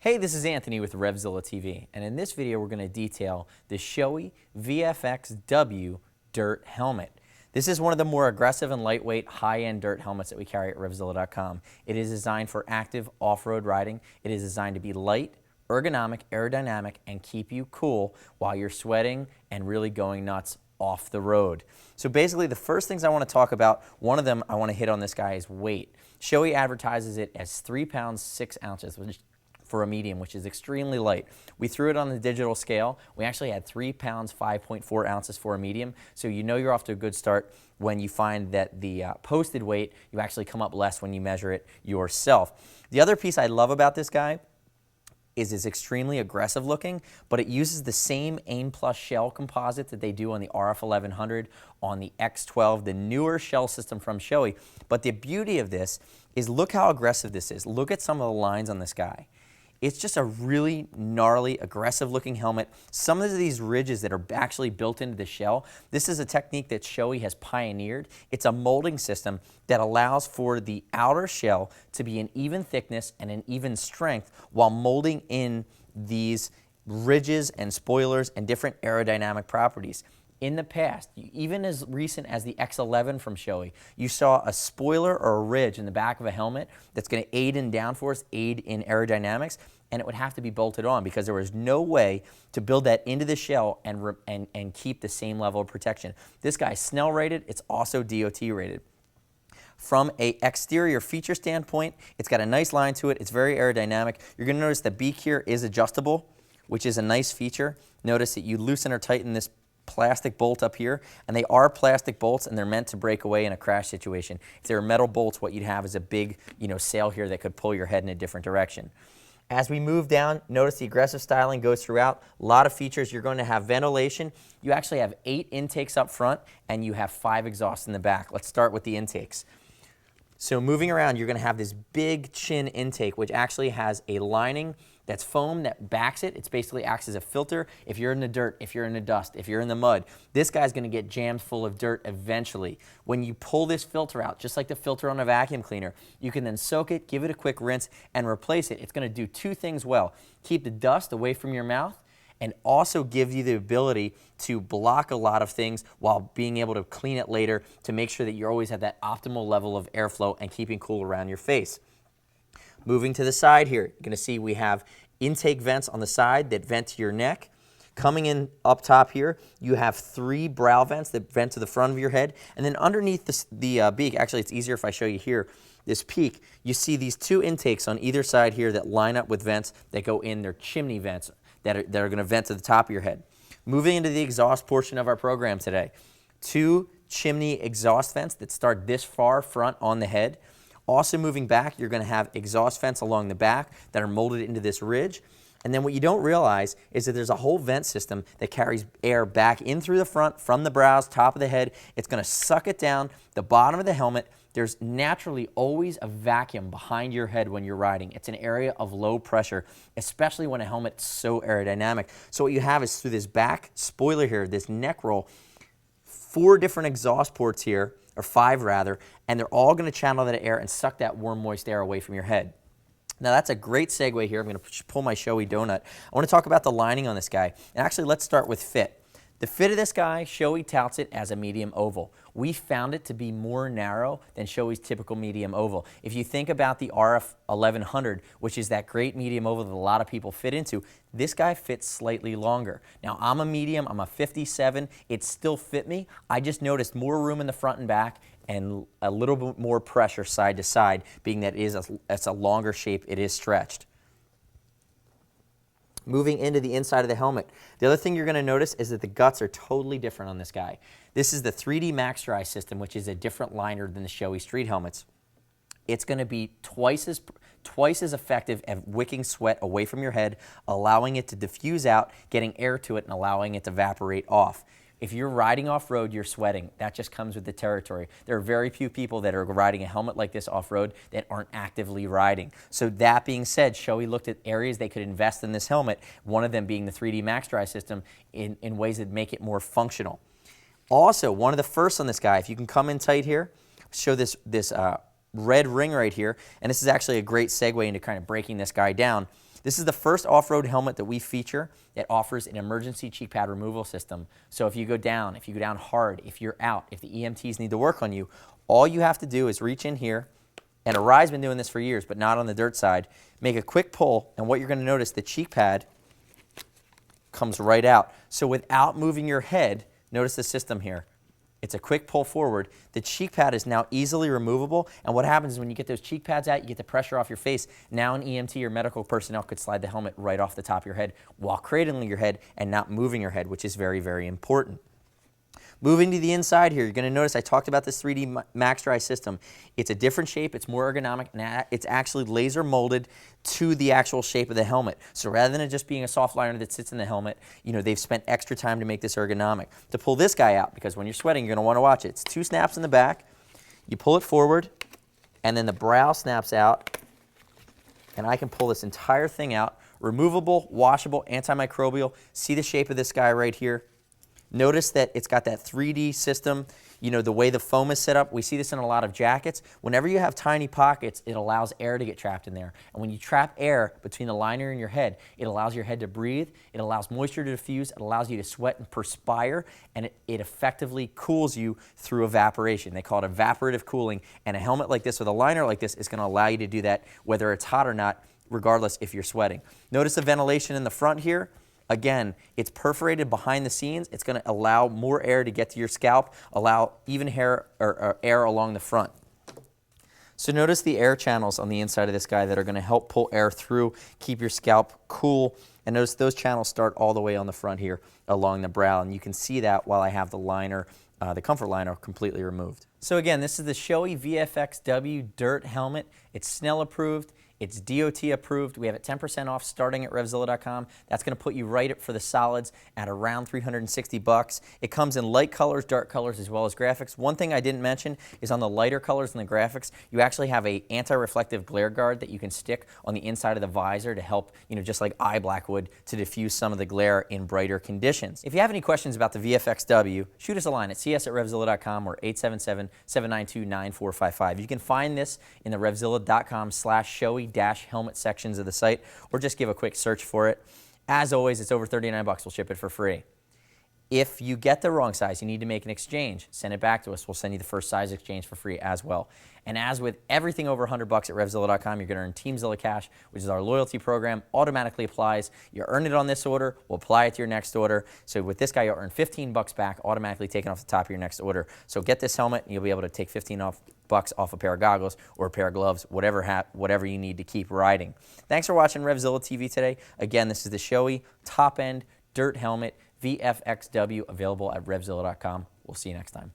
Hey, this is Anthony with RevZilla TV, and in this video we're going to detail the Shoei VFX-W dirt helmet. This is one of the more aggressive and lightweight high-end dirt helmets that we carry at RevZilla.com. It is designed for active off-road riding. It is designed to be light, ergonomic, aerodynamic, and keep you cool while you're sweating and really going nuts off the road. So basically the first things I want to talk about, one of them I want to hit on this guy is weight. Shoei advertises it as 3 pounds 6 ounces, which for a medium, which is extremely light. We threw it on the digital scale. We actually had 3 pounds 5.4 ounces for a medium, so you know you're off to a good start when you find that the posted weight, you actually come up less when you measure it yourself. The other piece I love about this guy is it's extremely aggressive looking, but it uses the same AIM Plus shell composite that they do on the RF1100, on the X12, the newer shell system from Shoei. But the beauty of this is look how aggressive this is. Look at some of the lines on this guy. It's just a really gnarly, aggressive looking helmet. Some of these ridges that are actually built into the shell, this is a technique that Shoei has pioneered. It's a molding system that allows for the outer shell to be an even thickness and an even strength while molding in these ridges and spoilers and different aerodynamic properties. In the past, even as recent as the X11 from Shoei, you saw a spoiler or a ridge in the back of a helmet that's going to aid in downforce, aid in aerodynamics, and it would have to be bolted on because there was no way to build that into the shell and keep the same level of protection. This guy's Snell rated, it's also DOT rated. From an exterior feature standpoint, it's got a nice line to it, it's very aerodynamic. You're going to notice the beak here is adjustable, which is a nice feature. Notice that you loosen or tighten this plastic bolt up here, and they are plastic bolts and they're meant to break away in a crash situation. If they were metal bolts, what you'd have is a big, sail here that could pull your head in a different direction. As we move down, notice the aggressive styling goes throughout. A lot of features. You're going to have ventilation. You actually have 8 intakes up front and you have 5 exhausts in the back. Let's start with the intakes. So moving around, you're going to have this big chin intake, which actually has a lining that's foam that backs it. It basically acts as a filter. If you're in the dirt, if you're in the dust, if you're in the mud, this guy's going to get jammed full of dirt eventually. When you pull this filter out, just like the filter on a vacuum cleaner, you can then soak it, give it a quick rinse, and replace it. It's going to do 2 things well. Keep the dust away from your mouth, and also give you the ability to block a lot of things while being able to clean it later to make sure that you always have that optimal level of airflow and keeping cool around your face. Moving to the side here, you're going to see we have intake vents on the side that vent to your neck. Coming in up top here, you have 3 brow vents that vent to the front of your head. And then underneath the beak, actually it's easier if I show you here, this peak, you see these 2 intakes on either side here that line up with vents that go in. They're chimney vents that are going to vent to the top of your head. Moving into the exhaust portion of our program today, 2 chimney exhaust vents that start this far front on the head. Also moving back, you're going to have exhaust vents along the back that are molded into this ridge. And then what you don't realize is that there's a whole vent system that carries air back in through the front, from the brows, top of the head. It's going to suck it down the bottom of the helmet. There's naturally always a vacuum behind your head when you're riding. It's an area of low pressure, especially when a helmet's so aerodynamic. So what you have is through this back spoiler here, this neck roll, 4 different exhaust ports here, or 5 rather, and they're all going to channel that air and suck that warm, moist air away from your head. Now that's a great segue here. I'm going to pull my Shoei donut. I want to talk about the lining on this guy. And actually, let's start with fit. The fit of this guy, Shoei touts it as a medium oval. We found it to be more narrow than Shoei's typical medium oval. If you think about the RF1100, which is that great medium oval that a lot of people fit into, this guy fits slightly longer. Now I'm a medium, I'm a 57, it still fit me. I just noticed more room in the front and back and a little bit more pressure side to side, being that it's a longer shape, it is stretched. Moving into the inside of the helmet, the other thing you're going to notice is that the guts are totally different on this guy. This is the 3D Max Dry system, which is a different liner than the Shoei street helmets. It's going to be twice as effective at wicking sweat away from your head, allowing it to diffuse out, getting air to it, and allowing it to evaporate off. If you're riding off-road, you're sweating. That just comes with the territory. There are very few people that are riding a helmet like this off-road that aren't actively riding. So that being said, Shoei looked at areas they could invest in this helmet, one of them being the 3D Max Dry system, in ways that make it more functional. Also, one of the first on this guy, if you can come in tight here, show this red ring right here, and this is actually a great segue into kind of breaking this guy down. This is the first off-road helmet that we feature that offers an emergency cheek pad removal system. So if you go down hard, if you're out, if the EMTs need to work on you, all you have to do is reach in here, and Arai's been doing this for years, but not on the dirt side. Make a quick pull, and what you're going to notice, the cheek pad comes right out. So without moving your head, notice the system here. It's a quick pull forward. The cheek pad is now easily removable, and what happens is when you get those cheek pads out, you get the pressure off your face. Now an EMT or medical personnel could slide the helmet right off the top of your head while cradling your head and not moving your head, which is very, very important. Moving to the inside here, you're going to notice I talked about this 3D Max Dry system. It's a different shape, it's more ergonomic, and it's actually laser molded to the actual shape of the helmet. So rather than it just being a soft liner that sits in the helmet, you know, they've spent extra time to make this ergonomic. To pull this guy out, because when you're sweating, you're going to want to watch it. It's 2 snaps in the back. You pull it forward, and then the brow snaps out, and I can pull this entire thing out. Removable, washable, antimicrobial. See the shape of this guy right here? Notice that it's got that 3D system, you know, the way the foam is set up. We see this in a lot of jackets. Whenever you have tiny pockets, it allows air to get trapped in there. And when you trap air between the liner and your head, it allows your head to breathe, it allows moisture to diffuse, it allows you to sweat and perspire, and it effectively cools you through evaporation. They call it evaporative cooling, and a helmet like this with a liner like this is going to allow you to do that whether it's hot or not, regardless if you're sweating. Notice the ventilation in the front here. Again, it's perforated behind the scenes. It's going to allow more air to get to your scalp, allow even air along the front. So notice the air channels on the inside of this guy that are going to help pull air through, keep your scalp cool. And notice those channels start all the way on the front here along the brow. And you can see that while I have the liner, the comfort liner, completely removed. So again, this is the Shoei VFX-W Dirt Helmet. It's Snell approved. It's DOT approved. We have it 10% off starting at RevZilla.com. That's going to put you right up for the solids at around 360 bucks. It comes in light colors, dark colors, as well as graphics. One thing I didn't mention is on the lighter colors and the graphics, you actually have a anti-reflective glare guard that you can stick on the inside of the visor to help, you know, just like eye black would, to diffuse some of the glare in brighter conditions. If you have any questions about the VFX-W, shoot us a line at cs@RevZilla.com or 877-792-9455. You can find this in the RevZilla.com/Shoei-helmet sections of the site, or just give a quick search for it. As always, it's over 39 bucks. We'll ship it for free. If you get the wrong size, you need to make an exchange. Send it back to us. We'll send you the first size exchange for free as well. And as with everything over 100 bucks at RevZilla.com, you're going to earn TeamZilla Cash, which is our loyalty program. Automatically applies. You earn it on this order. We'll apply it to your next order. So with this guy, you'll earn 15 bucks back, automatically taken off the top of your next order. So get this helmet, and you'll be able to take 15 bucks off a pair of goggles or a pair of gloves, whatever you need to keep riding. Thanks for watching RevZilla TV today. Again, this is the Shoei top-end dirt helmet VFX-W, available at RevZilla.com. We'll see you next time.